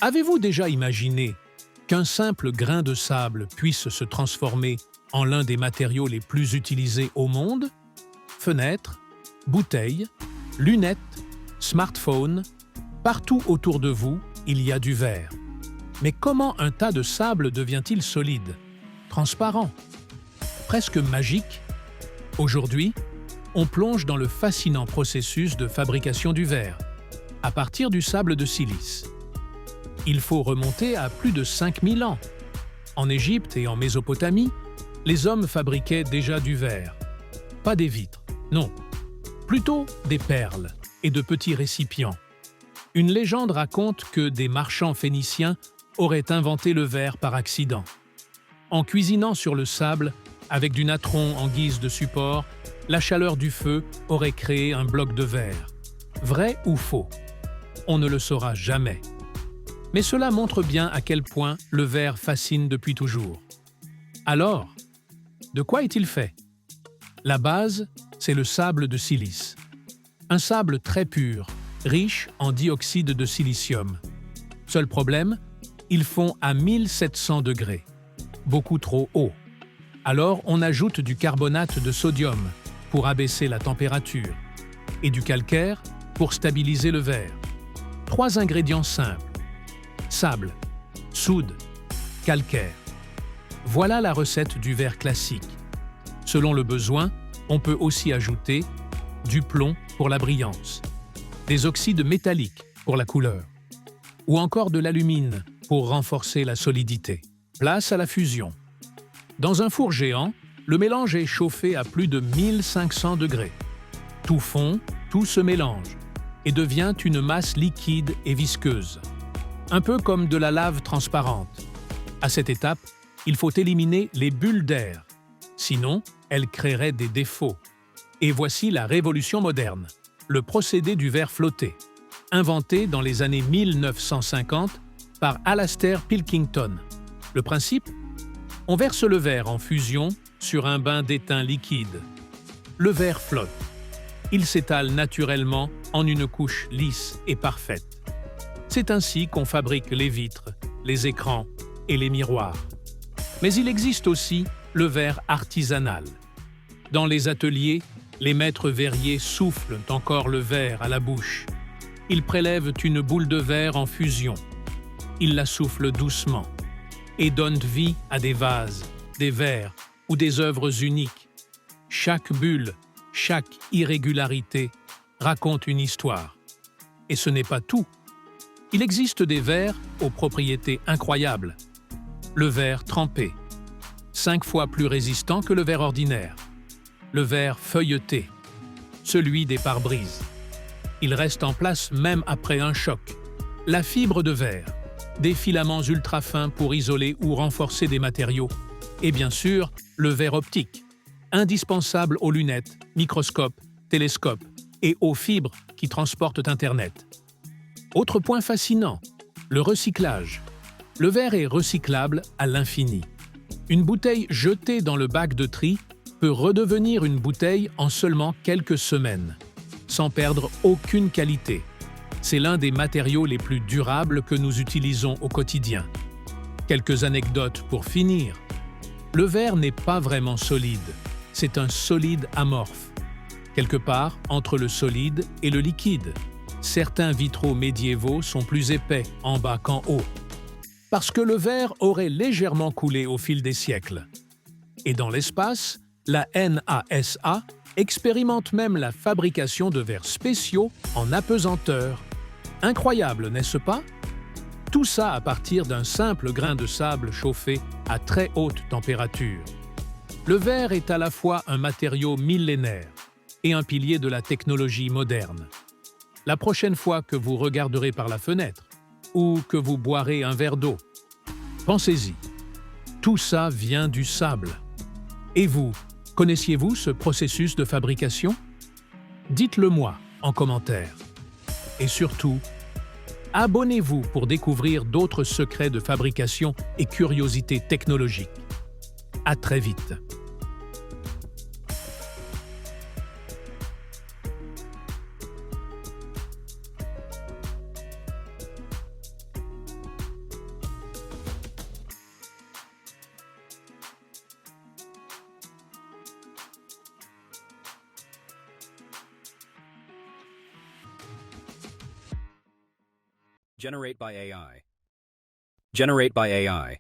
Avez-vous déjà imaginé qu'un simple grain de sable puisse se transformer en l'un des matériaux les plus utilisés au monde? Fenêtres, bouteilles, lunettes, smartphones, partout autour de vous, il y a du verre. Mais comment un tas de sable devient-il solide, transparent, presque magique? Aujourd'hui, on plonge dans le fascinant processus de fabrication du verre, à partir du sable de silice. Il faut remonter à plus de 5000 ans. En Égypte et en Mésopotamie, les hommes fabriquaient déjà du verre. Pas des vitres, non. Plutôt des perles et de petits récipients. Une légende raconte que des marchands phéniciens auraient inventé le verre par accident. En cuisinant sur le sable, avec du natron en guise de support, la chaleur du feu aurait créé un bloc de verre. Vrai ou faux? On ne le saura jamais. Mais cela montre bien à quel point le verre fascine depuis toujours. Alors, de quoi est-il fait? La base, c'est le sable de silice. Un sable très pur, riche en dioxyde de silicium. Seul problème, ils fond à 1700 degrés, beaucoup trop haut. Alors on ajoute du carbonate de sodium pour abaisser la température et du calcaire pour stabiliser le verre. 3 ingrédients simples: sable, soude, calcaire. Voilà la recette du verre classique. Selon le besoin, on peut aussi ajouter du plomb pour la brillance, des oxydes métalliques pour la couleur, ou encore de l'alumine pour renforcer la solidité. Place à la fusion. Dans un four géant, le mélange est chauffé à plus de 1500 degrés. Tout fond, tout se mélange et devient une masse liquide et visqueuse. Un peu comme de la lave transparente. À cette étape, il faut éliminer les bulles d'air. Sinon, elles créeraient des défauts. Et voici la révolution moderne, le procédé du verre flotté, inventé dans les années 1950 par Alastair Pilkington. Le principe? On verse le verre en fusion sur un bain d'étain liquide. Le verre flotte. Il s'étale naturellement en une couche lisse et parfaite. C'est ainsi qu'on fabrique les vitres, les écrans et les miroirs. Mais il existe aussi le verre artisanal. Dans les ateliers, les maîtres verriers soufflent encore le verre à la bouche. Ils prélèvent une boule de verre en fusion. Ils la soufflent doucement et donnent vie à des vases, des verres ou des œuvres uniques. Chaque bulle, chaque irrégularité raconte une histoire. Et ce n'est pas tout. Il existe des verres aux propriétés incroyables. Le verre trempé, 5 fois plus résistant que le verre ordinaire. Le verre feuilleté, celui des pare-brises. Il reste en place même après un choc. La fibre de verre, des filaments ultra fins pour isoler ou renforcer des matériaux. Et bien sûr, le verre optique, indispensable aux lunettes, microscopes, télescopes et aux fibres qui transportent Internet. Autre point fascinant, le recyclage. Le verre est recyclable à l'infini. Une bouteille jetée dans le bac de tri peut redevenir une bouteille en seulement quelques semaines, sans perdre aucune qualité. C'est l'un des matériaux les plus durables que nous utilisons au quotidien. Quelques anecdotes pour finir. Le verre n'est pas vraiment solide, c'est un solide amorphe, quelque part entre le solide et le liquide. Certains vitraux médiévaux sont plus épais en bas qu'en haut, parce que le verre aurait légèrement coulé au fil des siècles. Et dans l'espace, la NASA expérimente même la fabrication de verres spéciaux en apesanteur. Incroyable, n'est-ce pas? Tout ça à partir d'un simple grain de sable chauffé à très haute température. Le verre est à la fois un matériau millénaire et un pilier de la technologie moderne. La prochaine fois que vous regarderez par la fenêtre ou que vous boirez un verre d'eau, pensez-y. Tout ça vient du sable. Et vous, connaissiez-vous ce processus de fabrication? Dites-le moi en commentaire. Et surtout, abonnez-vous pour découvrir d'autres secrets de fabrication et curiosités technologiques. À très vite. Generate by AI. Generate by AI.